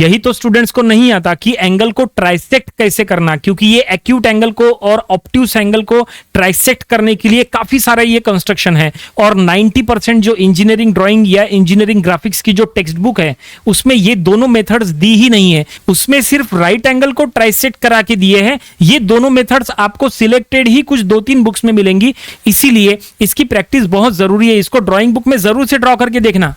यही तो स्टूडेंट्स को नहीं आता कि एंगल को ट्राइसेक्ट कैसे करना, क्योंकि ये एक्यूट एंगल को और ऑब्ट्यूस एंगल को ट्राइसेक्ट करने के लिए काफी सारा ये कंस्ट्रक्शन है। और 90% जो इंजीनियरिंग ड्राइंग या इंजीनियरिंग ग्राफिक्स की जो टेक्स्ट बुक है उसमें ये दोनों मेथड्स दी ही नहीं है। उसमें सिर्फ राइट एंगल को ट्राइसेक्ट करा के दिए हैं। ये दोनों मेथड्स आपको सिलेक्टेड ही कुछ 2-3 बुक्स में मिलेंगी, इसीलिए इसकी प्रैक्टिस बहुत जरूरी है। इसको ड्राइंग बुक में जरूर से ड्रॉ करके देखना।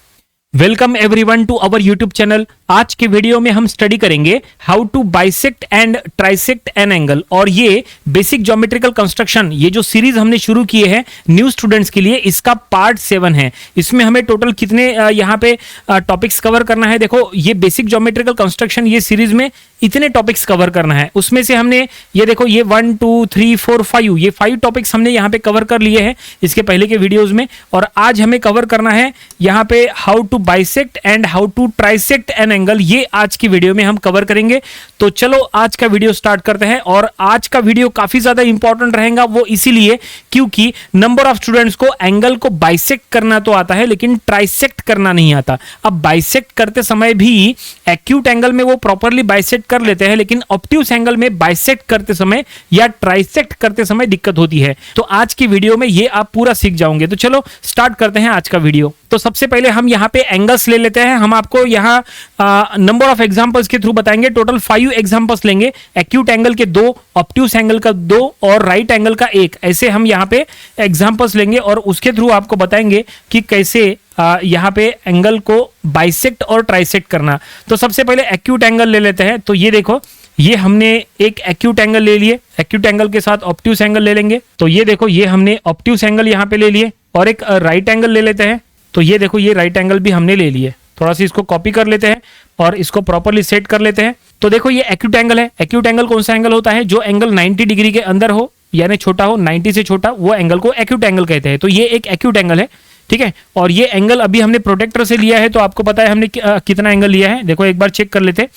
Welcome everyone to our YouTube channel. आज के वीडियो में हम स्टडी करेंगे how to bisect and trisect an angle. और ये बेसिक ज्योमेट्रिकल कंस्ट्रक्शन, ये जो सीरीज हमने शुरू किए हैं न्यू स्टूडेंट्स के लिए, इसका पार्ट 7 है। इसमें हमें टोटल कितने यहाँ पे टॉपिक्स कवर करना है? देखो, ये बेसिक ज्योमेट्रिकल कंस्ट्रक्शन ये सीरीज में इतने टॉपिक्स कवर करना है। उसमें से हमने ये देखो, ये 1 2 3 4 5 ये 5 टॉपिक्स हमने यहाँ पे कवर कर लिए हैं इसके पहले के वीडियोज में। और आज हमें कवर करना है यहाँ पे how to bisect and how to trisect an angle. ये आज की वीडियो में हम कवर करेंगे। तो चलो आज का वीडियो स्टार्ट करते हैं। और आज का वीडियो काफी ज्यादा इंपॉर्टेंट रहेगा, वो इसीलिए क्योंकि नंबर ऑफ स्टूडेंट्स को एंगल को बाइसेक्ट करना तो आता है लेकिन ट्राइसेक्ट करना नहीं आता। अब बाइसेक्ट करते समय भी एक्यूट एंगल में वो प्रॉपरली बाइसेक्ट कर लेते हैं, लेकिन ऑब्ट्यूस एंगल में बाइसेक्ट करते समय या ट्राइसेक्ट करते समय दिक्कत होती है। तो आज की वीडियो में ये आप पूरा सीख जाओगे। तो चलो स्टार्ट करते हैं आज का वीडियो। तो सबसे पहले हम यहाँ पे एंगल्स ले लेते हैं। हम आपको यहाँ नंबर ऑफ एग्जांपल्स के थ्रू बताएंगे। टोटल 5 एग्जांपल्स लेंगे। एक्यूट एंगल के 2, ऑब्ट्यूस एंगल का 2 और राइट एंगल का 1। ऐसे हम यहाँ पे एग्जांपल्स लेंगे और उसके थ्रू आपको बताएंगे कि कैसे यहाँ पे एंगल को बाइसेक्ट और ट्राइसेक्ट करना। तो सबसे पहले एक्यूट एंगल ले लेते हैं। तो ये देखो, ये हमने एक एक्यूट एंगल ले लिए। एक्यूट एंगल के साथ ऑब्ट्यूस एंगल ले लेंगे। तो ये देखो, ये हमने ऑब्ट्यूस एंगल यहाँ पे ले लिए। और एक राइट एंगल ले लेते हैं। तो ये देखो, ये राइट एंगल भी हमने ले लिए। थोड़ा सा इसको कॉपी कर लेते हैं और इसको प्रॉपरली सेट कर लेते हैं। तो देखो, ये एक्यूट एंगल है। एक्यूट एंगल कौन सा एंगल होता है? जो एंगल 90 डिग्री के अंदर हो, यानी छोटा हो, 90 से छोटा, वो एंगल को एक्यूट एंगल कहते हैं। तो ये एक एक्यूट एंगल है, ठीक है। और ये एंगल अभी हमने प्रोटेक्टर से लिया है, तो आपको पता है हमने कितना एंगल लिया है। देखो एक बार चेक कर लेते हैं।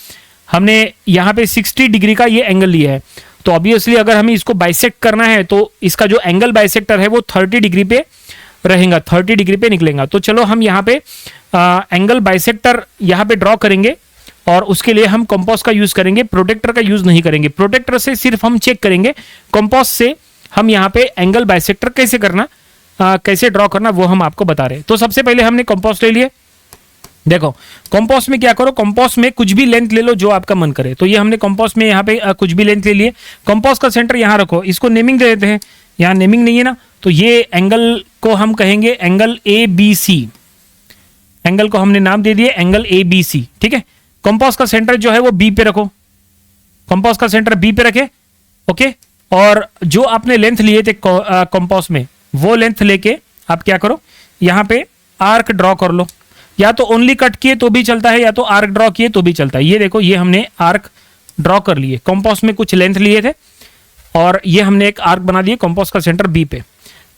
हमने यहाँ पे 60 डिग्री का ये एंगल लिया है। तो ऑब्वियसली अगर हमें इसको बाइसेक्ट करना है तो इसका जो एंगल बाइसेक्टर है वो 30 डिग्री पे रहेगा, 30 डिग्री पे निकलेगा। तो चलो हम यहाँ पे एंगल बाइसेक्टर यहाँ पे ड्रॉ करेंगे। और उसके लिए हम कंपास का यूज करेंगे, प्रोटेक्टर का यूज नहीं करेंगे। प्रोटेक्टर से सिर्फ हम चेक करेंगे, कंपास से हम यहाँ पे एंगल बाइसेक्टर कैसे करना, कैसे ड्रॉ करना वो हम आपको बता रहे हैं। तो सबसे पहले हमने कंपास ले लिए। देखो, कंपास में क्या करो, कंपास में कुछ भी लेंथ ले लो जो आपका मन करे। तो ये हमने कंपास में यहाँ पे कुछ भी लेंथ ले लिए। कंपास का सेंटर यहाँ रखो। इसको नेमिंग दे देते हैं। यहाँ नेमिंग नहीं है ना, तो ये एंगल को हम कहेंगे एंगल ABC। एंगल को हमने नाम दे दिए एंगल ABC, ठीक है। कंपास का सेंटर जो है वो B पे रखो। कंपास का सेंटर B पे रखे, ओके। और जो आपने लेंथ लिए थे कंपास में, वो लेंथ लेके आप क्या करो, यहाँ पे आर्क ड्रॉ कर लो। या तो ओनली कट किए तो भी चलता है, या तो आर्क ड्रॉ किए तो भी चलता है। ये देखो, ये हमने आर्क ड्रॉ कर लिए। कंपास में कुछ लेंथ लिए थे और ये हमने एक आर्क बना दिए कंपास का सेंटर B पे।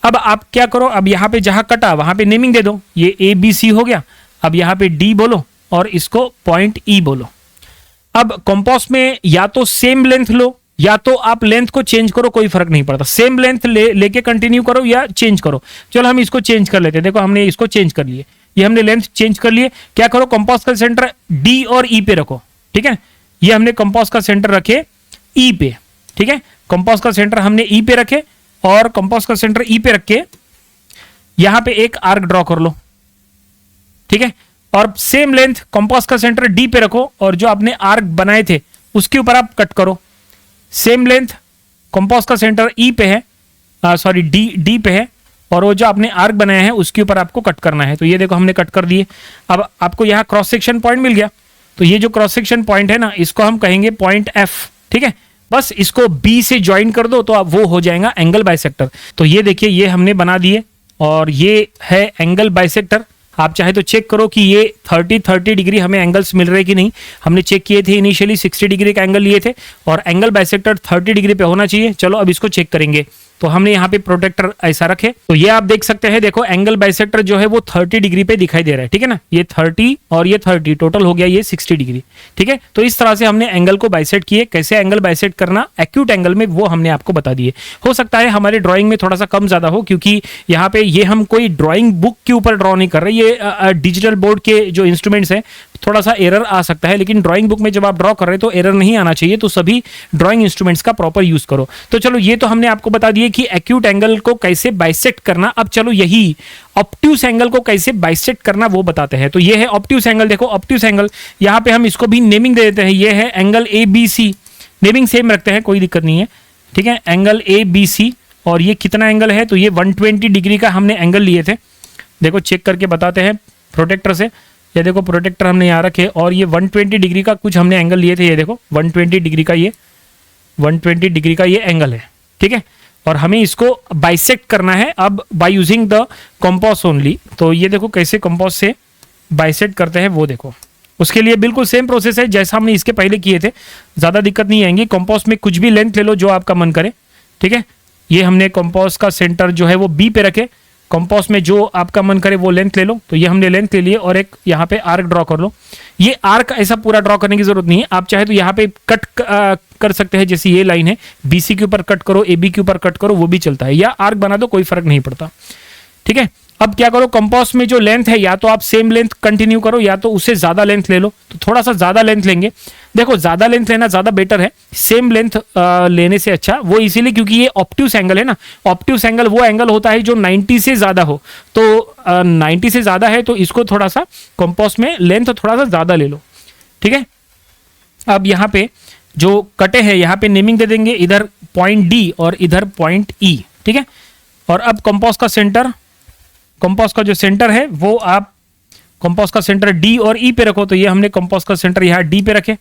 अब आप क्या करो, अब यहाँ पे जहां कटा वहां पे नेमिंग दे दो। ये ABC हो गया। अब यहाँ पे D बोलो और इसको पॉइंट E बोलो। अब कंपास में या तो सेम लेंथ लो या तो आप लेंथ को चेंज करो, कोई फर्क नहीं पड़ता। सेम लेंथ लेके कंटिन्यू करो या चेंज करो। चलो हम इसको चेंज कर लेते हैं। देखो, हमने इसको चेंज कर लिए। ये हमने लेंथ चेंज कर लिए। क्या करो, कंपास का सेंटर D और E पे रखो, ठीक है। ये हमने कंपास का सेंटर रखे E पे, ठीक है। कंपास का सेंटर हमने E पे रखे और कंपास का सेंटर E पे रख के यहां पे एक आर्क ड्रॉ कर लो, ठीक है। और सेम लेंथ कंपास का सेंटर D पे रखो और जो आपने आर्क बनाए थे उसके ऊपर आप कट करो। सेम लेंथ कंपास का सेंटर E पे है, सॉरी D पे है, और वो जो आपने आर्क बनाया है उसके ऊपर आपको कट करना है। तो ये देखो, हमने कट कर दिए। अब आपको यहाँ क्रॉस सेक्शन पॉइंट मिल गया। तो ये जो क्रॉस सेक्शन पॉइंट है ना, इसको हम कहेंगे पॉइंट F, ठीक है। बस इसको B से ज्वाइन कर दो तो अब वो हो जाएगा एंगल बाइसेक्टर। तो ये देखिए, ये हमने बना दिए और ये है एंगल बाइसेक्टर। आप चाहे तो चेक करो कि ये 30 डिग्री हमें एंगल्स मिल रहे कि नहीं। हमने चेक किए थे, इनिशियली 60 डिग्री का एंगल लिए थे और एंगल बाइसेक्टर 30 डिग्री पे होना चाहिए। चलो अब इसको चेक करेंगे। तो हमने यहाँ पे प्रोटेक्टर ऐसा रखे। तो ये आप देख सकते हैं, देखो एंगल बाइसेक्टर जो है वो 30 डिग्री पे दिखाई दे रहा है, ठीक है ना। ये 30 और ये 30, टोटल हो गया ये 60 डिग्री, ठीक है। तो इस तरह से हमने एंगल को बाइसेक्ट किए। कैसे एंगल बाइसेक्ट करना एक्यूट एंगल में, वो हमने आपको बता दिए। हो सकता है हमारे ड्राइंग में थोड़ा सा कम ज्यादा हो, क्योंकि यहाँ पे ये हम कोई ड्राइंग बुक के ऊपर ड्रॉ नहीं कर रहे, ये डिजिटल बोर्ड के जो इंस्ट्रूमेंट्स हैं थोड़ा सा एरर आ सकता है, लेकिन ड्राइंग बुक में जब आप ड्रॉ कर रहे हैं तो एरर नहीं आना चाहिए। तो सभी ड्राइंग इंस्ट्रूमेंट्स का प्रॉपर यूज करो। तो चलो ये तो हमने आपको बता दिया कि एक्यूट एंगल को कैसे बाइसेक्ट करना। अब चलो यही ऑब्ट्यूस एंगल को कैसे बाइसेक्ट करना वो बताते हैं। तो ये है ऑब्ट्यूस एंगल। देखो ऑब्ट्यूस एंगल, यहाँ पे हम इसको भी नेमिंग दे देते हैं। ये है angle A B C, naming same रखते हैं, कोई दिक्कत नहीं है, ठीक है। एंगल ए बी सी, और ये कितना एंगल है, तो ये 120 डिग्री का हमने एंगल लिए थे। देखो चेक करके बताते हैं प्रोटेक्टर से। ये देखो प्रोटेक्टर हमने यहाँ रखे, और ये 120 डिग्री का कुछ हमने एंगल लिए थे। ये देखो 120 डिग्री का, ये 120 डिग्री का ये एंगल है, ठीक है। और हमें इसको बाइसेक्ट करना है अब by using the compass only. तो ये देखो कैसे कंपास से बाइसेक्ट करते हैं वो देखो। उसके लिए बिल्कुल सेम प्रोसेस है जैसा हमने इसके पहले किए थे, ज़्यादा दिक्कत नहीं आएंगी। कंपास में कुछ भी लेंथ ले लो जो आपका मन करे, ठीक है। ये हमने कंपास का सेंटर जो है वो बी पे रखे, कंपास में जो आपका मन करे वो लेंथ ले लो। तो ये हमने लेंथ ले लिए, और एक यहाँ पे आर्क ड्रॉ कर लो। ये आर्क ऐसा पूरा ड्रॉ करने की जरूरत नहीं है, आप चाहे तो यहाँ पे कट कर सकते हैं। जैसे ये लाइन है, बीसी के ऊपर कट करो, एबी के ऊपर कट करो, वो भी चलता है, या आर्क बना दो, कोई फर्क नहीं पड़ता, ठीक है। अब क्या करो, कंपास में जो लेंथ है या तो आप सेम लेंथ कंटिन्यू करो या तो उससे ज्यादा लेंथ ले लो। तो थोड़ा सा ज्यादा लेंथ लेंगे। देखो ज्यादा लेंथ लेना ज्यादा बेटर है, सेम लेंथ लेने से अच्छा। वो इसीलिए क्योंकि ये ऑब्ट्यूस एंगल है ना। ऑब्ट्यूस एंगल वो एंगल होता है जो 90 से ज्यादा हो। तो 90 से ज्यादा है तो इसको थोड़ा सा कंपास में लेंथ थोड़ा सा ज्यादा ले लो, ठीक है। अब यहाँ पे जो कटे हैं यहाँ पे नेमिंग दे देंगे, इधर पॉइंट डी और इधर पॉइंट ई, ठीक है। और अब कंपास का सेंटर, कंपास का जो सेंटर है वो आप कंपास का सेंटर डी और ई पे रखो। तो ये हमने कंपास का सेंटर यहाँ डी पे रखे,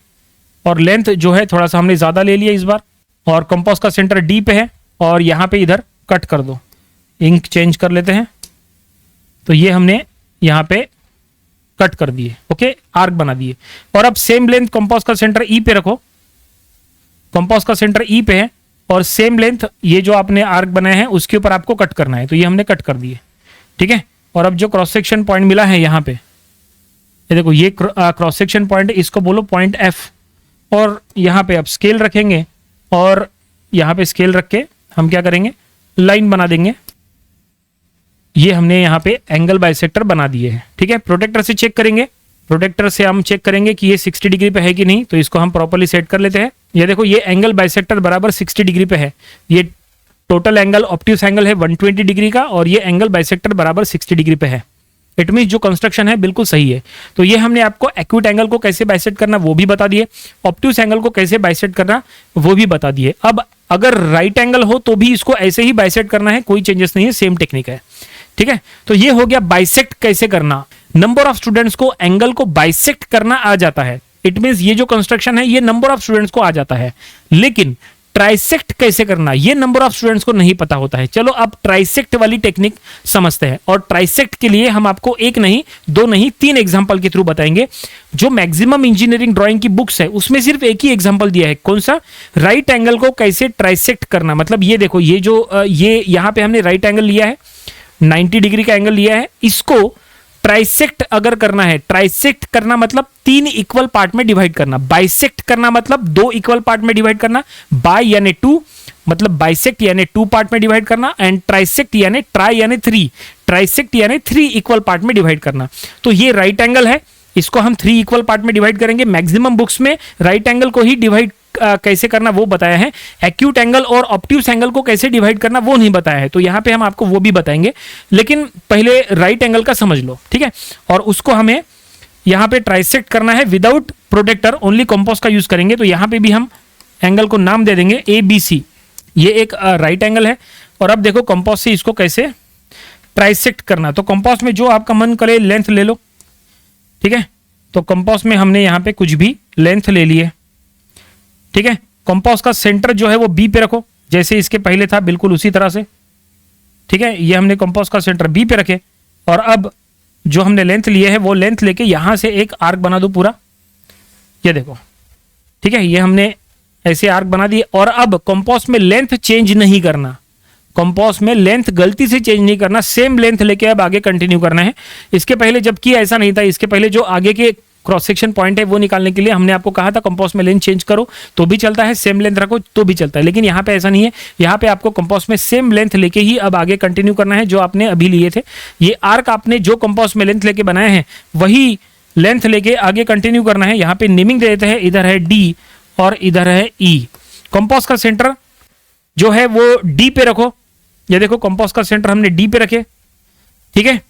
और लेंथ जो है थोड़ा सा हमने ज्यादा ले लिया इस बार, और कंपास का सेंटर डी पे है, और यहाँ पे इधर कट कर दो। इंक चेंज कर लेते हैं। तो ये हमने यहाँ पे कट कर दिए, ओके, आर्क बना दिए। और अब सेम लेंथ कंपास का सेंटर ई पे रखो, कंपास का सेंटर ई पे है, और सेम लेंथ ये जो आपने आर्क बनाए हैं उसके ऊपर आपको कट करना है। तो ये हमने कट कर दिए, ठीक है। और अब जो क्रॉस सेक्शन पॉइंट मिला है यहाँ पे, ये देखो ये क्रॉस सेक्शन पॉइंट, इसको बोलो पॉइंट एफ। और यहाँ पे अब स्केल रखेंगे, और यहाँ पे स्केल रख के हम क्या करेंगे, लाइन बना देंगे। ये हमने यहाँ पे एंगल बाइसेक्टर बना दिए हैं, ठीक है। प्रोटेक्टर से चेक करेंगे, प्रोटेक्टर से हम चेक करेंगे कि ये 60 डिग्री पे है कि नहीं। तो इसको हम प्रॉपर्ली सेट कर लेते हैं। ये देखो ये एंगल बाइसेक्टर बराबर 60 डिग्री पे है। ये टोटल एंगल ऑब्ट्यूस एंगल है 120 डिग्री का, और ये एंगल बाइसेक्टर बराबर 60 डिग्री पे है। इट मीन जो कंस्ट्रक्शन है बिल्कुल सही है। तो ये हमने आपको एक्यूट एंगल को कैसे बाइसेक्ट करना वो भी बता दिए, ऑब्ट्यूस एंगल को कैसे बाइसेक्ट करना वो भी बता दिए। अब अगर राइट एंगल हो तो भी इसको ऐसे ही बाइसेक्ट करना है, कोई चेंजेस नहीं है, सेम टेक्निक है, ठीक है। तो ये हो गया बाइसेक्ट कैसे करना। नंबर ऑफ स्टूडेंट्स को एंगल को बाइसेक्ट करना आ जाता है। इट मीन ये जो कंस्ट्रक्शन है ये नंबर ऑफ स्टूडेंट्स को आ जाता है, लेकिन ट्राइसेक्ट कैसे करना ये नंबर ऑफ स्टूडेंट्स को नहीं पता होता है। चलो अब ट्राइसेक्ट वाली टेक्निक समझते हैं, और ट्राइसेक्ट के लिए हम आपको एक नहीं, दो नहीं, 3 एग्जांपल के थ्रू बताएंगे। जो मैक्सिमम इंजीनियरिंग ड्राइंग की बुक्स है उसमें सिर्फ एक ही एग्जांपल दिया है, कौन सा, राइट एंगल को कैसे ट्राइसेक्ट करना। मतलब ये देखो, ये जो ये यहाँ पे हमने राइट एंगल लिया है, 90 डिग्री का एंगल लिया है, इसको ट्राइसेक्ट अगर करना है, ट्राइसेक्ट करना मतलब 3 इक्वल पार्ट में डिवाइड करना, बाइसेक्ट करना मतलब 2 इक्वल पार्ट में डिवाइड करना, बाय यानी 2 मतलब बाइसेक्ट यानी 2 पार्ट में डिवाइड करना, एंड ट्राइसेक्ट यानी ट्राई यानी 3, ट्राइसेक्ट यानी 3 इक्वल पार्ट में डिवाइड करना। तो ये राइट एंगल है, इसको हम 3 इक्वल पार्ट में डिवाइड करेंगे। मैक्सिमम बुक्स में राइट एंगल को ही डिवाइड कैसे करना वो बताया है, एक्यूट एंगल और ऑब्ट्यूस एंगल को कैसे डिवाइड करना वो नहीं बताया है। तो यहाँ पे हम आपको वो भी बताएंगे, लेकिन पहले राइट एंगल का समझ लो, ठीक है। और उसको हमें यहाँ पे ट्राइसेक्ट करना है विदाउट प्रोटेक्टर, ओनली कंपास का यूज करेंगे। तो यहाँ पे भी हम एंगल को नाम दे देंगे ABC। ये एक राइट एंगल है, और अब देखो कंपास से इसको कैसे ट्राइसेक्ट करना। तो कंपास में जो आपका मन करे लेंथ ले लो, ठीक है। तो कंपास में हमने यहाँ पे कुछ भी लेंथ ले लिए, ठीक है। कंपास का सेंटर जो है वो बी पे रखो, जैसे इसके पहले था बिल्कुल उसी तरह से, ठीक है। ये हमने कंपास का सेंटर बी पे रखे, और अब जो हमने लेंथ लिए है वो लेंथ लेके यहां से एक आर्क बना दो पूरा, ये देखो, ठीक है। ये हमने ऐसे आर्क बना दिए। और अब कंपास में लेंथ चेंज नहीं करना, कंपास में लेंथ गलती से चेंज नहीं करना, सेम लेंथ लेके अब आगे कंटिन्यू करना है। इसके पहले जब किया ऐसा नहीं था, इसके पहले जो आगे के क्रॉस सेक्शन पॉइंट है वो निकालने के लिए हमने आपको कहा था कंपास में लेंथ चेंज करो तो भी चलता है, सेम लेंथ रखो तो भी चलता है, लेकिन यहाँ पे ऐसा नहीं है। यहाँ पे आपको कंपास में सेम लेंथ लेके ही अब आगे कंटिन्यू करना है जो आपने अभी लिए थे। ये आर्क आपने जो कंपास में लेंथ लेके बनाए हैं वही लेंथ लेके आगे कंटिन्यू करना है। यहाँ पे नेमिंग दे देते हैं, इधर है डी और इधर है ई। कंपास का सेंटर जो है वो डी पे रखो। ये देखो कंपास का सेंटर हमने डी पे रखे, ठीक है।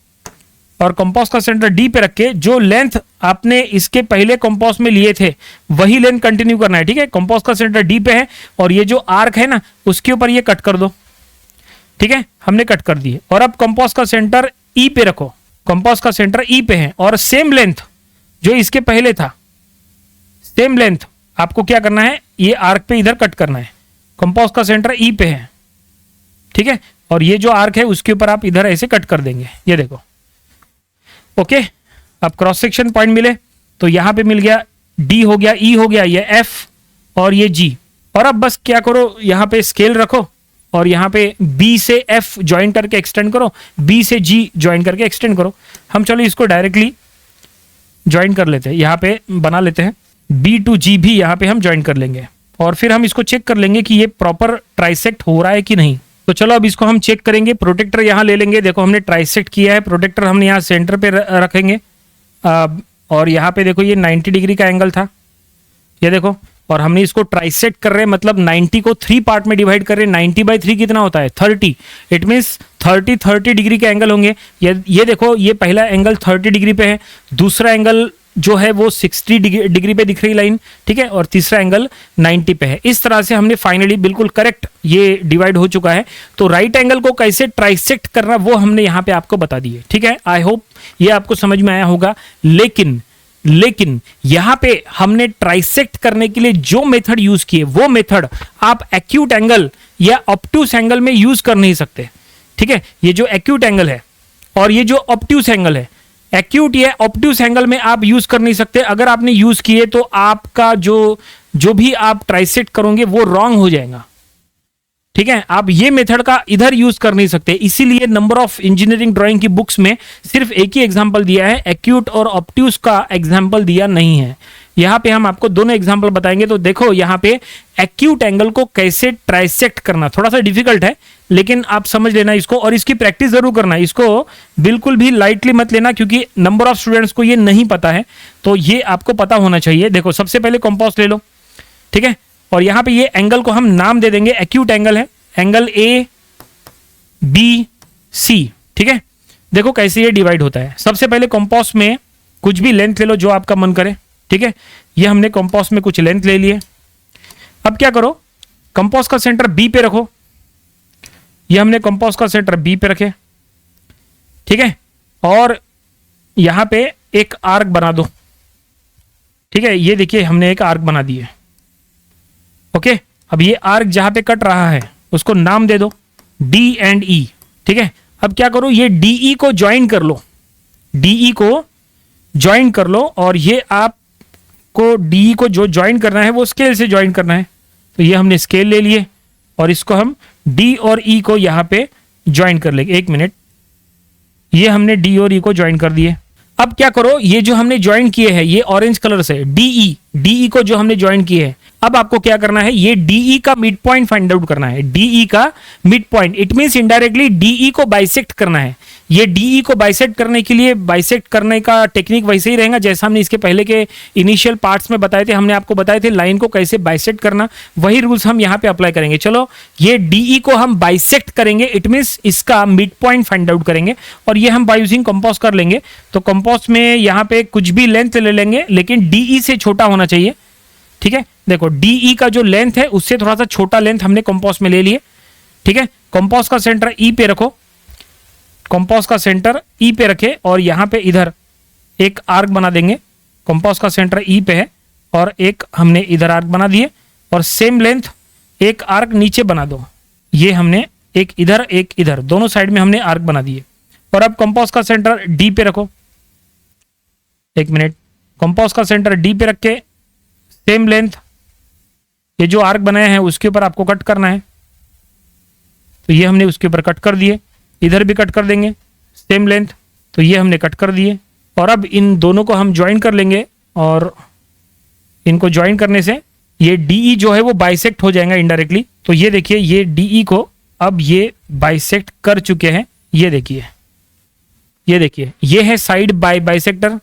और कंपास का सेंटर डी पे रख के जो लेंथ आपने इसके पहले कंपास में लिए थे वही लेंथ कंटिन्यू करना है, ठीक है। कंपास का सेंटर डी पे है और ये जो आर्क है ना उसके ऊपर ये कट कर दो, ठीक है। हमने कट कर दिए। और अब कंपास का सेंटर ई पे रखो। कंपास का सेंटर ई पे है और सेम लेंथ जो इसके पहले था, सेम लेंथ आपको क्या करना है, ये आर्क पे इधर कट करना है। कंपास का सेंटर ई पे है, ठीक है। और ये जो आर्क है उसके ऊपर आप इधर ऐसे कट कर देंगे, ये देखो, ओके। अब क्रॉस सेक्शन पॉइंट मिले तो यहां पे मिल गया, डी हो गया, ई हो गया, ये एफ और ये जी। और अब बस क्या करो, यहां पे स्केल रखो और यहां पे बी से एफ ज्वाइन करके एक्सटेंड करो, बी से जी ज्वाइन करके एक्सटेंड करो। हम चलो इसको डायरेक्टली ज्वाइन कर लेते हैं, यहां पे बना लेते हैं, बी टू जी भी यहां पे हम ज्वाइन कर लेंगे। और फिर हम इसको चेक कर लेंगे कि ये प्रॉपर ट्राइसेक्ट हो रहा है कि नहीं। तो चलो अब इसको हम चेक करेंगे। प्रोटेक्टर यहाँ ले लेंगे, देखो हमने ट्राइसेक्ट किया है। प्रोटेक्टर हमने यहाँ सेंटर पे रखेंगे और यहाँ पे देखो ये 90 डिग्री का एंगल था, ये देखो। और हमने इसको ट्राइसेक्ट कर रहे हैं, मतलब 90 को 3 पार्ट में डिवाइड कर रहे हैं। 90/3 कितना होता है, 30। इट मीन्स 30 डिग्री के एंगल होंगे। ये देखो, ये पहला एंगल 30 डिग्री पे है, दूसरा एंगल जो है वो 60 डिग्री पे दिख रही लाइन, ठीक है। और तीसरा एंगल 90 पे है। इस तरह से हमने फाइनली बिल्कुल करेक्ट ये डिवाइड हो चुका है। तो राइट एंगल को कैसे ट्राइसेक्ट करना वो हमने यहाँ पे आपको बता दिए, ठीक है। आई होप ये आपको समझ में आया होगा। लेकिन यहां पे हमने ट्राइसेक्ट करने के लिए जो मेथड यूज किए वो मेथड आप एक्यूट एंगल या ऑब्ट्यूस एंगल में यूज कर नहीं सकते, ठीक है। ये जो एक्यूट एंगल है और ये जो ऑब्ट्यूस एंगल है, एक्यूट या ऑब्ट्यूस एंगल में आप यूज कर नहीं सकते। अगर आपने यूज किए तो आपका जो भी आप ट्राइसेक्ट करोगे वो रॉन्ग हो जाएगा, ठीक है। आप ये मेथड का इधर यूज कर नहीं सकते। इसीलिए नंबर ऑफ इंजीनियरिंग ड्राइंग की बुक्स में सिर्फ एक ही एग्जांपल दिया है, एक्यूट और ऑब्ट्यूस का एग्जांपल दिया नहीं है। यहां पे हम आपको दोनों एग्जांपल बताएंगे। तो देखो यहां पे एक्यूट एंगल को कैसे ट्राइसेक्ट करना थोड़ा सा डिफिकल्ट है, लेकिन आप समझ लेना इसको और इसकी प्रैक्टिस जरूर करना। इसको बिल्कुल भी लाइटली मत लेना, क्योंकि नंबर ऑफ स्टूडेंट्स को ये नहीं पता है, तो ये आपको पता होना चाहिए। देखो सबसे पहले कंपास ले लो, ठीक है। और यहां पे ये एंगल को हम नाम दे देंगे, एक्यूट एंगल है, एंगल ए बी सी, ठीक है। देखो कैसे ये डिवाइड होता है। सबसे पहले कंपास में कुछ भी लेंथ ले लो जो आपका मन करे, ठीक है। ये हमने कंपास में कुछ लेंथ ले लिए। अब क्या करो, कंपास का सेंटर बी पे रखो। ये हमने कंपास का सेंटर बी पे रखे, ठीक है। और यहां पे एक आर्क बना दो, ठीक है। ये देखिए हमने एक आर्क बना दिए, ओके। अब ये आर्क जहां पे कट रहा है उसको नाम दे दो डी एंड ई, ठीक है। अब क्या करो, ये डीई को ज्वाइन कर लो, डीई को ज्वाइन कर लो। और ये आपको डीई को जो ज्वाइन करना है वो स्केल से ज्वाइन करना है। तो ये हमने स्केल ले लिए और इसको हम डी और ई को यहां पे ज्वाइन कर लेंगे। एक मिनट, ये हमने डी और ई को ज्वाइन कर दिए। अब क्या करो, ये जो हमने ज्वाइन किए हैं ये ऑरेंज कलर से डीई को जो हमने ज्वाइन किए हैं, अब आपको क्या करना है, ये डीई का मिड पॉइंट फाइंड आउट करना है। डीई का mid point, it means indirectly DE को बाइसेक्ट करना है। ये डीई को बाइसेक्ट करने के लिए, बाइसेक्ट करने का टेक्निक वैसे ही रहेगा जैसा हमने इसके पहले के इनिशियल पार्ट्स में बताए थे। हमने आपको बताए थे लाइन को कैसे बाइसेक्ट करना, वही रूल्स हम यहाँ पे अप्लाई करेंगे। चलो ये डीई को हम बाइसेक्ट करेंगे, इट मींस इसका मिड पॉइंट फाइंड आउट करेंगे और ये हम बाय यूजिंग कंपास कर लेंगे। तो कंपास में यहाँ पे कुछ भी लेंथ ले लेंगे, लेकिन डीई से छोटा होना चाहिए, ठीक है। देखो डीई का जो लेंथ है उससे थोड़ा सा छोटा लेंथ हमने कंपास में ले लिए, ठीक है। कंपास का सेंटर ई पे रखो, कंपास का सेंटर ई पे रखे और यहां पे इधर एक आर्क बना देंगे। कंपास का सेंटर ई पे है और एक हमने इधर आर्क बना दिए और सेम लेंथ एक आर्क नीचे बना दो। ये हमने एक इधर दोनों साइड में हमने आर्क बना दिए। और अब कंपास का सेंटर डी पे रखो, एक मिनट, कंपास का सेंटर डी पे रख के सेम लेंथ ये जो आर्क बनाए हैं उसके ऊपर आपको कट करना है। तो ये हमने उसके ऊपर कट कर दिए, इधर भी कट कर देंगे सेम लेंथ, तो ये हमने कट कर दिए। और अब इन दोनों को हम ज्वाइन कर लेंगे और इनको ज्वाइन करने से ये डीई जो है वो बाइसेक्ट हो जाएगा इनडायरेक्टली। तो ये देखिए ये डीई को अब ये बाइसेक्ट कर चुके हैं। ये देखिए ये है साइड बाइसेक्टर,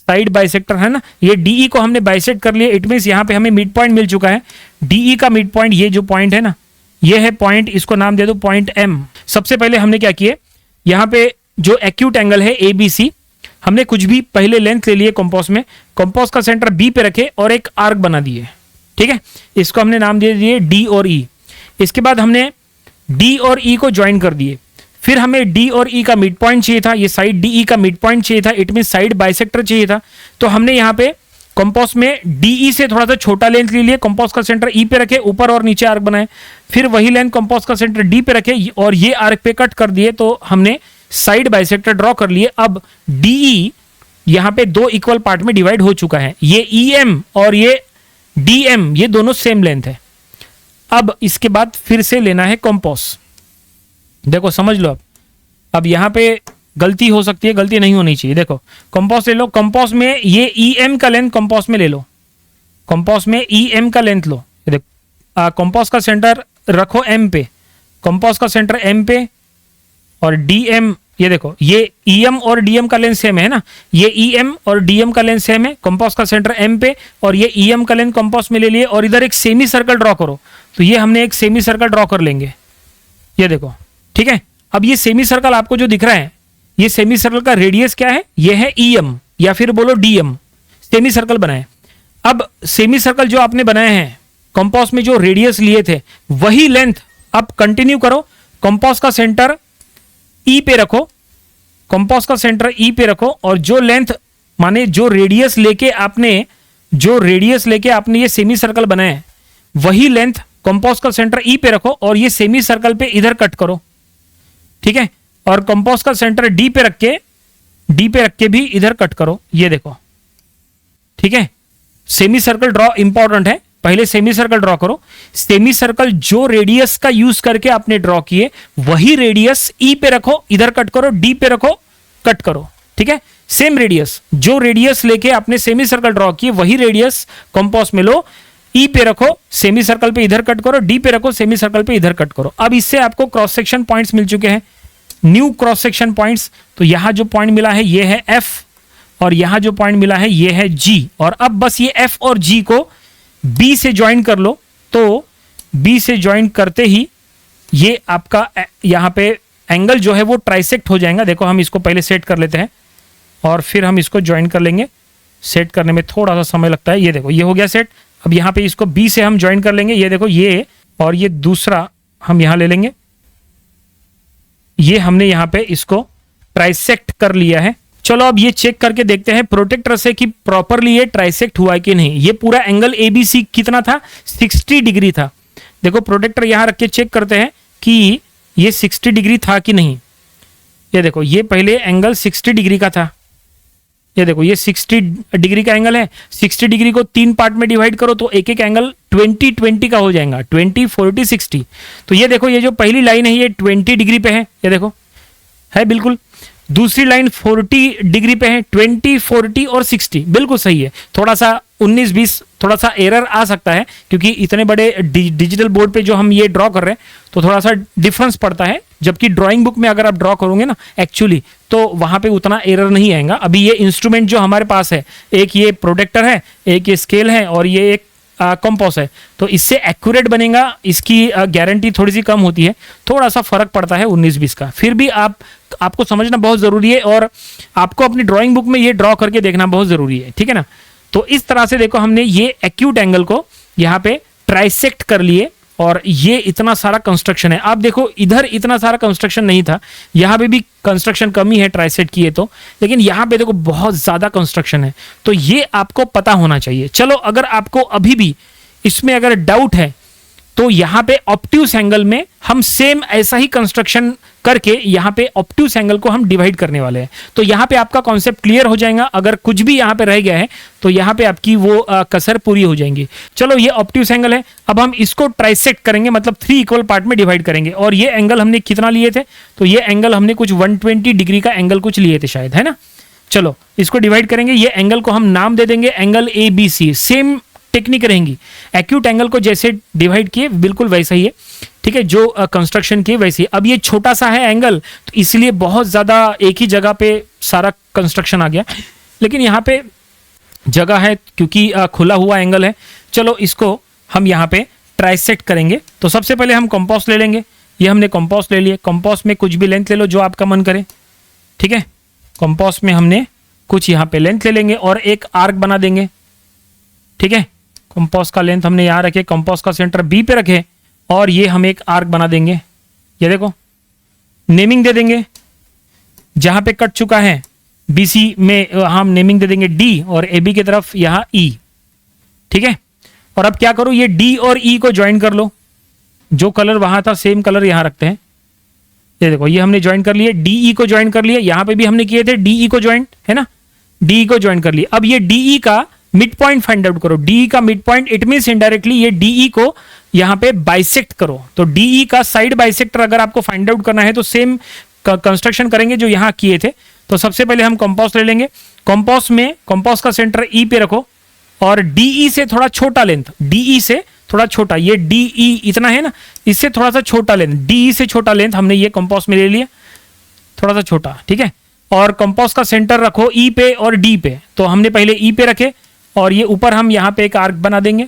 साइड बाइसेक्टर है ना, ये डीई को हमने बाइसेक्ट कर लिया, इट मींस यहाँ पे हमें मिड पॉइंट मिल चुका है। डीई का मिड पॉइंट ये जो पॉइंट है ना, ये है पॉइंट, इसको नाम दे दो पॉइंट एम। सबसे पहले हमने क्या किए, यहाँ पे जो एक्यूट एंगल है ABC, हमने कुछ भी पहले लेंथ ले लिए कंपास में, कंपास का सेंटर बी पे रखे और एक आर्क बना दिए, ठीक है। इसको हमने नाम दे दिए डी और ई। इसके बाद हमने डी और ई को ज्वाइन कर दिए, फिर हमें डी और ई का मिड पॉइंट चाहिए था, ये साइड डीई का मिड पॉइंट चाहिए था, इट मीन साइड बाइसेक्टर चाहिए था। तो हमने यहाँ पे कंपास में डीई से थोड़ा सा छोटा लेंथ ले लिए, कंपास का सेंटर ई पे रखे, ऊपर और नीचे आर्क बनाए, फिर वही लेंथ कंपास का सेंटर डी पे रखे और ये आर्क पे कट कर दिए, तो हमने साइड बाइसेक्टर ड्रॉ कर लिए। अब डीई यहाँ पे दो इक्वल पार्ट में डिवाइड हो चुका है, ये ईएम और ये डीएम, ये दोनों सेम लेंथ है। अब इसके बाद फिर से लेना है कंपास, देखो समझ लो। अब यहाँ पे गलती हो सकती है, गलती नहीं होनी चाहिए। देखो कंपास ले लो, कंपास में ये ईएम का लेंथ कंपास में ले लो, कंपास में ईएम का लेंथ लो। देखो कंपास का सेंटर रखो एम पे, कंपास का सेंटर एम पे और डीएम, ये देखो ये ईएम और डीएम का लेंथ सेम है ना, ये ईएम और डीएम का लेंथ सेम है, कंपास का सेंटर एम पे और ये ईएम का लेंथ कंपास में ले लिए और इधर एक सेमी सर्कल ड्रॉ करो। तो ये हमने एक सेमी सर्कल ड्रॉ कर लेंगे, ये देखो, ठीक है। अब ये सेमी सर्कल आपको जो दिख रहा है, ये सेमी सर्कल का रेडियस क्या है, ये है ईएम या फिर बोलो डीएम, सेमी सर्कल बनाए। अब सेमी सर्कल जो आपने बनाए हैं, कंपास में जो रेडियस लिए थे वही लेंथ अब कंटिन्यू करो, कंपास का सेंटर ई पे रखो, कंपास का सेंटर ई पे रखो और जो लेंथ माने जो रेडियस लेके आपने ये सेमी सर्कल बनाए वही लेंथ कंपास का सेंटर ई पे रखो और ये सेमी सर्कल पे इधर कट करो, ठीक है। और कंपास का सेंटर डी पे रख के भी इधर कट करो, ये देखो, ठीक है। सेमी सर्कल ड्रॉ इंपॉर्टेंट है, पहले सेमी सर्कल ड्रॉ करो। सेमी सर्कल जो रेडियस का यूज करके आपने ड्रॉ किए वही रेडियस ई पे रखो, इधर कट करो, डी पे रखो, कट करो, ठीक है। सेम रेडियस, जो रेडियस लेके आपने सेमी सर्कल ड्रॉ किए वही रेडियस कंपास में लो, ई पे रखो, सेमी सर्कल पे इधर कट करो, डी पे रखो, सेमी सर्कल पे इधर कट करो। अब इससे आपको क्रॉस सेक्शन पॉइंट्स मिल चुके हैं, न्यू क्रॉस सेक्शन पॉइंट्स। तो यहां जो पॉइंट मिला है ये है एफ और यहां जो पॉइंट मिला है ये है जी, और अब बस ये एफ और जी को बी से ज्वाइन कर लो। तो बी से ज्वाइन करते ही ये आपका यहां पे एंगल जो है वो ट्राइसेक्ट हो जाएगा। देखो हम इसको पहले सेट कर लेते हैं और फिर हम इसको ज्वाइन कर लेंगे। सेट करने में थोड़ा सा समय लगता है, ये देखो ये हो गया सेट। अब यहाँ पे इसको बी से हम ज्वाइन कर लेंगे, ये देखो ये, और ये दूसरा हम यहाँ ले लेंगे, ये हमने यहाँ पे इसको ट्राइसेक्ट कर लिया है। चलो अब ये चेक करके देखते हैं प्रोटेक्टर से कि प्रॉपरली ये ट्राइसेक्ट हुआ है कि नहीं। ये पूरा एंगल एबीसी कितना था, 60 डिग्री था। देखो प्रोटेक्टर यहाँ रख के चेक करते हैं कि ये 60 डिग्री था कि नहीं। ये देखो ये पहले एंगल 60 डिग्री का था, ये देखो ये 60 डिग्री का एंगल है। 60 डिग्री को 3 पार्ट में डिवाइड करो तो एक एक एंगल 20-20 का हो जाएगा, 20, 40, 60। तो ये देखो ये जो पहली लाइन है ये 20 डिग्री पे है, ये देखो है बिल्कुल। दूसरी लाइन 40 डिग्री पे है, 20, 40 और 60 बिल्कुल सही है। थोड़ा सा 19-20 थोड़ा सा एरर आ सकता है क्योंकि इतने बड़े डिजिटल बोर्ड पे जो हम ये ड्रॉ कर रहे हैं तो थोड़ा सा डिफरेंस पड़ता है, जबकि ड्राइंग बुक में अगर आप ड्रॉ करोगे ना एक्चुअली तो वहां पे उतना एरर नहीं आएगा। अभी ये इंस्ट्रूमेंट जो हमारे पास है, एक ये प्रोटेक्टर है, एक ये स्केल है और ये एक कंपास है, तो इससे एक्यूरेट बनेगा। इसकी गारंटी थोड़ी सी कम होती है, थोड़ा सा फर्क पड़ता है 19-20 का। फिर भी आपको समझना बहुत जरूरी है और आपको अपनी ड्राइंग बुक में ये ड्रॉ करके देखना बहुत जरूरी है, ठीक है ना। तो इस तरह से देखो हमने ये एक्यूट एंगल को यहाँ पे ट्राइसेक्ट कर लिए और ये इतना सारा कंस्ट्रक्शन है। आप देखो इधर इतना सारा कंस्ट्रक्शन नहीं था, यहाँ पे भी कंस्ट्रक्शन कमी है ट्राइसेक्ट किए तो, लेकिन यहाँ पे देखो बहुत ज्यादा कंस्ट्रक्शन है। तो ये आपको पता होना चाहिए। चलो अगर आपको अभी भी इसमें अगर डाउट है तो यहाँ पे ऑब्ट्यूस एंगल में हम सेम ऐसा ही कंस्ट्रक्शन करके यहाँ पे ऑब्ट्यूस एंगल को हम डिवाइड करने वाले हैं। तो यहाँ पे आपका कॉन्सेप्ट क्लियर हो जाएगा। अगर कुछ भी यहाँ पे रह गया है तो यहाँ पे आपकी वो कसर पूरी हो जाएंगी। चलो ये ऑब्ट्यूस एंगल है, अब हम इसको ट्राइसेक्ट करेंगे, मतलब 3 इक्वल पार्ट में डिवाइड करेंगे। और ये एंगल हमने कितना लिए थे, तो ये एंगल हमने कुछ 120 डिग्री का एंगल कुछ लिए थे शायद, है ना। चलो इसको डिवाइड करेंगे, ये एंगल को हम नाम दे देंगे एंगल ABC। सेम टेक्निक रहेंगी, एक्यूट एंगल को जैसे डिवाइड किए बिल्कुल वैसा ही है, ठीक है, जो कंस्ट्रक्शन किए वैसे ही। अब ये छोटा सा है एंगल तो इसलिए बहुत ज्यादा एक ही जगह पे सारा कंस्ट्रक्शन आ गया, लेकिन यहाँ पे जगह है क्योंकि खुला हुआ एंगल है। चलो इसको हम यहाँ पे ट्राइसेक्ट करेंगे। तो सबसे पहले हम कंपास ले लेंगे। ये हमने कंपास ले लिए। कंपास में कुछ भी लेंथ ले लो जो आपका मन करे, ठीक है। कंपास में हमने कुछ यहाँ पे लेंथ ले लेंगे और एक आर्क बना देंगे, ठीक है। कंपास का लेंथ हमने यहाँ रखे, कंपास का सेंटर बी पे रखे और ये हम एक आर्क बना देंगे। ये देखो, नेमिंग दे देंगे। जहां पे कट चुका है बीसी में हम नेमिंग दे देंगे डी और ए बी की तरफ यहाँ ई, ठीक है। और अब क्या करो, ये डी और ई को ज्वाइन कर लो। जो कलर वहां था सेम कलर यहां रखते हैं। ये देखो, ये हमने ज्वाइन कर लिए, डीई को ज्वाइन कर लिया। यहां पे भी हमने किए थे डीई को ज्वाइन, है ना। डीई को ज्वाइन कर लिया। अब ये डीई का मिड पॉइंट फाइंड आउट करो। डीई का mid point, it means indirectly ये डीई को यहां पे बाइसेक्ट करो। तो डीई का साइड बाइसेक्टर अगर आपको फाइंड आउट करना है तो सेम कंस्ट्रक्शन करेंगे जो यहां किए थे। तो सबसे पहले हम कंपास ले लेंगे। कंपास में कंपास का सेंटर ई पे रखो और डीई से थोड़ा छोटा लेंथ, डीई से थोड़ा छोटा, ये डीई इतना है ना, इससे थोड़ा सा छोटा लेंथ, डीई से छोटा लेंथ हमने ये कंपास में ले लिया, थोड़ा सा छोटा, ठीक है। और कंपास का सेंटर रखो ई पे और डी पे। तो हमने पहले ई पे रखे और ये ऊपर हम यहाँ पे एक आर्क बना देंगे,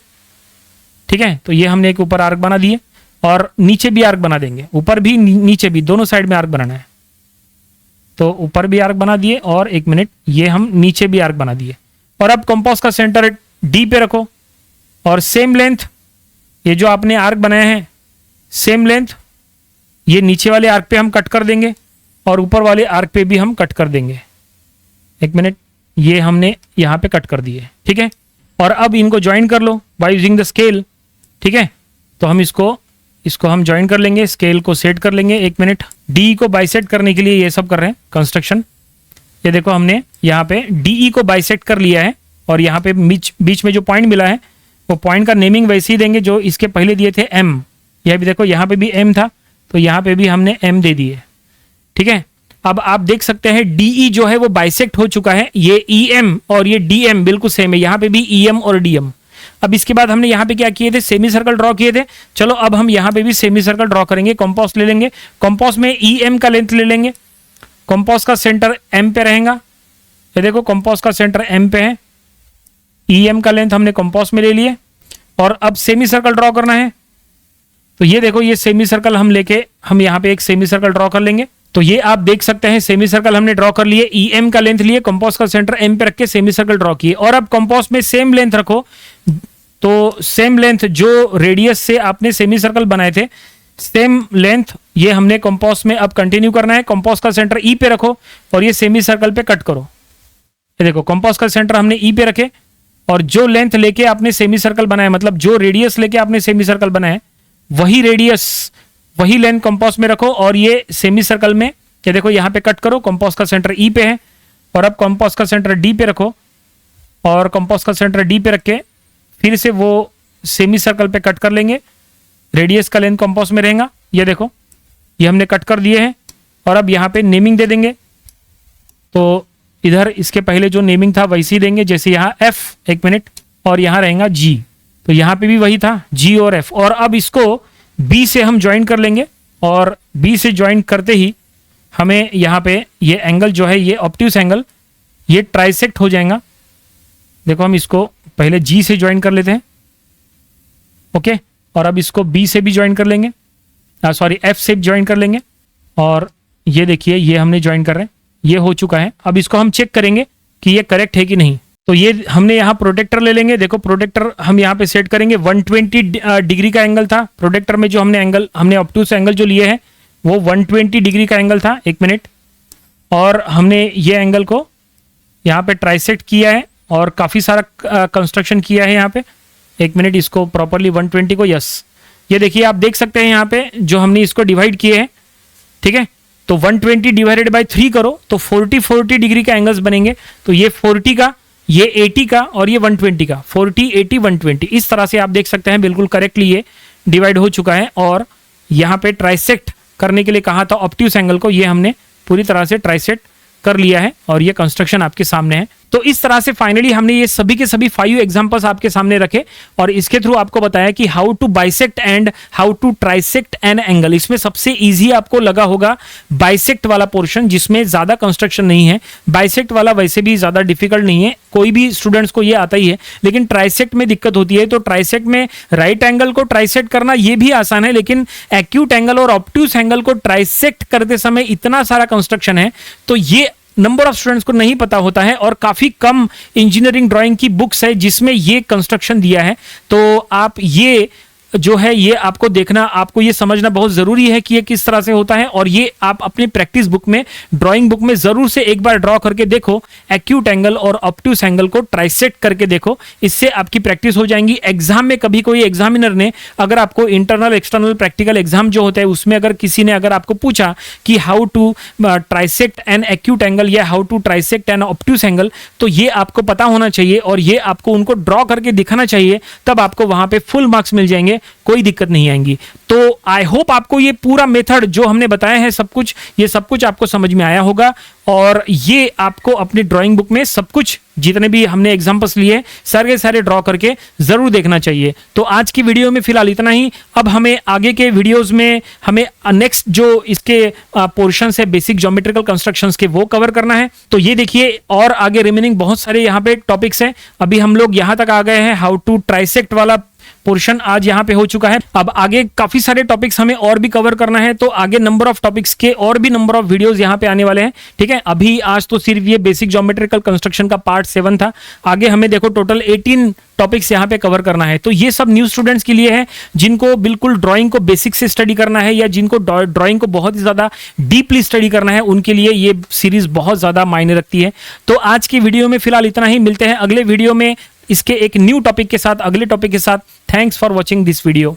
ठीक है। तो ये हमने एक ऊपर आर्क बना दिए और नीचे भी आर्क बना देंगे, ऊपर भी नीचे भी, दोनों साइड में आर्क बनाना है। तो ऊपर भी आर्क बना दिए और एक मिनट, ये हम नीचे भी आर्क बना दिए। और अब कंपास का सेंटर डी पे रखो और सेम लेंथ, ये जो आपने आर्क बनाया है सेम लेंथ ये नीचे वाले आर्क पे हम कट कर देंगे और ऊपर वाले आर्क पे भी हम कट कर देंगे। एक मिनट, ये हमने यहाँ पे कट कर दिए, ठीक है। और अब इनको ज्वाइन कर लो बाय यूजिंग द स्केल, ठीक है। तो हम इसको हम ज्वाइन कर लेंगे, स्केल को सेट कर लेंगे। एक मिनट, डी को बाइसेट करने के लिए ये सब कर रहे हैं कंस्ट्रक्शन। ये देखो, हमने यहाँ पे डीई को बाइसेक्ट कर लिया है और यहाँ पे बीच में जो पॉइंट मिला है वो पॉइंट का नेमिंग वैसे ही देंगे जो इसके पहले दिए थे एम। यह भी देखो, यहाँ पे भी एम था तो यहाँ पे भी हमने एम दे दिए, ठीक है। अब आप देख सकते हैं डीई जो है वो बाइसेक्ट हो चुका है। ये ईएम और ये डीएम बिल्कुल सेम है, यहाँ पे भी ईएम और डीएम। अब इसके बाद हमने यहाँ पे क्या किए थे, सेमी सर्कल ड्रॉ किए थे। चलो अब हम यहाँ पे भी सेमी सर्कल ड्रॉ करेंगे। कंपास ले लेंगे, कंपास में ईएम का लेंथ ले लेंगे। कंपास का सेंटर एम पे रहेगा। ये देखो, कंपास का सेंटर एम पे है, ईएम का लेंथ हमने कंपास में ले लिए। और अब सेमी सर्कल ड्रॉ करना है। तो ये देखो, ये सेमी सर्कल हम लेके हम यहाँ पे एक सेमी सर्कल ड्रॉ कर लेंगे। तो ये आप देख सकते हैं सेमी सर्कल हमने ड्रॉ कर लिए, ईएम का लेंथ लिए, कंपास का सेंटर एम पे रख के सेमी सर्कल ड्रॉ किए। और अब कंपास में सेम लेंथ रखो। तो सेम लेंथ जो रेडियस से आपने सेमी सर्कल बनाए थे, सेम लेंथ ये हमने कंपास में अब कंटिन्यू करना है। कंपास का सेंटर ई पे रखो और ये सेमी सर्कल पे कट करो। ये देखो, कंपास का सेंटर हमने ई पे रखे और जो लेंथ लेके आपने सेमी सर्कल बनाया, मतलब जो रेडियस लेके आपने सेमी सर्कल बनाया, वही रेडियस वही लेंथ कंपास में रखो और ये सेमी सर्कल में ये देखो यहाँ पे कट करो। कंपास का सेंटर ई पे है और अब कंपास का सेंटर डी पे रखो और कंपास का सेंटर डी पे रख के फिर से वो सेमी सर्कल पे कट कर लेंगे। रेडियस का लेंथ कंपास में रहेगा। ये देखो, ये हमने कट कर दिए हैं और अब यहाँ पे नेमिंग दे देंगे। तो इधर इसके पहले जो नेमिंग था वैसे ही देंगे, जैसे यहाँ एफ, एक मिनट, और यहाँ रहेगा जी। तो यहाँ पे भी वही था, जी और एफ। और अब इसको बी से हम ज्वाइन कर लेंगे और बी से ज्वाइन करते ही हमें यहाँ पे ये एंगल जो है, ये ऑब्ट्यूस एंगल, ये ट्राइसेक्ट हो जाएगा। देखो, हम इसको पहले जी से ज्वाइन कर लेते हैं, ओके। और अब इसको बी से भी ज्वाइन कर लेंगे, सॉरी एफ से ज्वाइन कर लेंगे। और ये देखिए, ये हमने ज्वाइन कर रहे हैं, ये हो चुका है। अब इसको हम चेक करेंगे कि ये करेक्ट है कि नहीं। तो ये हमने यहाँ प्रोटेक्टर ले लेंगे। देखो, प्रोटेक्टर हम यहाँ पे सेट करेंगे। 120 डिग्री का एंगल था प्रोटेक्टर में, जो हमने ऑब्ट्यूस एंगल जो लिए हैं वो 120 डिग्री का एंगल था। एक मिनट, और हमने ये एंगल को यहाँ पे ट्राइसेक्ट किया है और काफ़ी सारा कंस्ट्रक्शन किया है यहाँ पे। एक मिनट, इसको प्रॉपरली 120 को, यस, ये देखिए, आप देख सकते हैं यहाँ पे जो हमने इसको डिवाइड किए हैं, ठीक है। तो 120 डिवाइडेड बाय 3 करो तो 40 डिग्री का एंगल्स बनेंगे। तो ये 40 का, ये 80 का और ये 120 का, 40, 80, 120, इस तरह से आप देख सकते हैं बिल्कुल करेक्टली ये डिवाइड हो चुका है। और यहाँ पे ट्राइसेक्ट करने के लिए कहा था ऑब्ट्यूस एंगल को, ये हमने पूरी तरह से ट्राइसेक्ट कर लिया है और ये कंस्ट्रक्शन आपके सामने है। तो इस तरह से फाइनली हमने ये सभी के सभी 5 एग्जांपल्स आपके सामने रखे और इसके थ्रू आपको बताया कि how to bisect and how to trisect an angle. इसमें सबसे इजी आपको लगा होगा बाइसेक्ट वाला पोर्शन, जिसमें ज्यादा कंस्ट्रक्शन नहीं है। बाइसेक्ट वाला वैसे भी ज्यादा डिफिकल्ट नहीं है, कोई भी स्टूडेंट्स को ये आता ही है, लेकिन ट्राइसेक्ट में दिक्कत होती है। तो ट्राइसेक्ट में राइट एंगल को ट्राइसेक्ट करना ये भी आसान है, लेकिन एक्यूट एंगल और ऑब्ट्यूस एंगल को ट्राइसेक्ट करते समय इतना सारा कंस्ट्रक्शन है, तो ये नंबर ऑफ स्टूडेंट्स को नहीं पता होता है और काफी कम इंजीनियरिंग ड्राइंग की बुक्स है जिसमें ये कंस्ट्रक्शन दिया है। तो आप ये जो है ये आपको देखना, आपको ये समझना बहुत जरूरी है कि ये किस तरह से होता है और ये आप अपनी प्रैक्टिस बुक में, ड्राइंग बुक में जरूर से एक बार ड्रॉ करके देखो। एक्यूट एंगल और ऑब्ट्यूस एंगल को ट्राइसेक्ट करके देखो, इससे आपकी प्रैक्टिस हो जाएंगी। एग्जाम में कभी कोई एग्जामिनर ने अगर आपको इंटरनल एक्सटर्नल प्रैक्टिकल एग्जाम जो होता है उसमें अगर किसी ने अगर आपको पूछा कि how to trisect an acute angle या how to trisect an obtuse angle, तो ये आपको पता होना चाहिए और ये आपको उनको ड्रॉ करके दिखाना चाहिए, तब आपको वहां पे फुल मार्क्स मिल जाएंगे, कोई दिक्कत नहीं आएंगी। तो आई होप आपको ये पूरा मेथड जो हमने बताया है सब कुछ, ये सब कुछ आपको समझ में आया होगा और ये आपको अपनी ड्राइंग बुक में सब कुछ जितने भी हमने एग्जांपल्स लिए सारे ड्रॉ करके जरूर देखना चाहिए। तो आज की वीडियो में फिलहाल इतना ही। अब हमें आगे के वीडियोस में हमें नेक्स्ट जो इसके पोर्शन है बेसिक ज्योमेट्रिकल कंस्ट्रक्शंस के, वो कवर करना है। तो ये देखिए और आगे रिमेनिंग बहुत सारे यहाँ पे टॉपिक्स हैं। अभी हम लोग यहाँ तक आ गए हैं, हाउ टू ट्राइसेक्ट वाला पोर्शन आज यहाँ पे हो चुका है। अब आगे काफी सारे टॉपिक्स हमें और भी कवर करना है, तो आगे नंबर ऑफ टॉपिक्स के और भी नंबर ऑफ वीडियोस यहाँ पे आने वाले हैं। ठीक है, अभी आज तो सिर्फ ये बेसिक ज्योमेट्रिकल कंस्ट्रक्शन का पार्ट 7 था। आगे हमें देखो टोटल 18 टॉपिक्स यहाँ पे कवर करना है। तो ये सब न्यू स्टूडेंट्स के लिए है जिनको बिल्कुल ड्राइंग को बेसिक से स्टडी करना है या जिनको ड्राइंग को बहुत ही ज्यादा डीपली स्टडी करना है, उनके लिए ये सीरीज बहुत ज्यादा मायने रखती है। तो आज की वीडियो में फिलहाल इतना ही, मिलते हैं अगले वीडियो में इसके एक न्यू टॉपिक के साथ, अगले टॉपिक के साथ। Thanks for watching this video.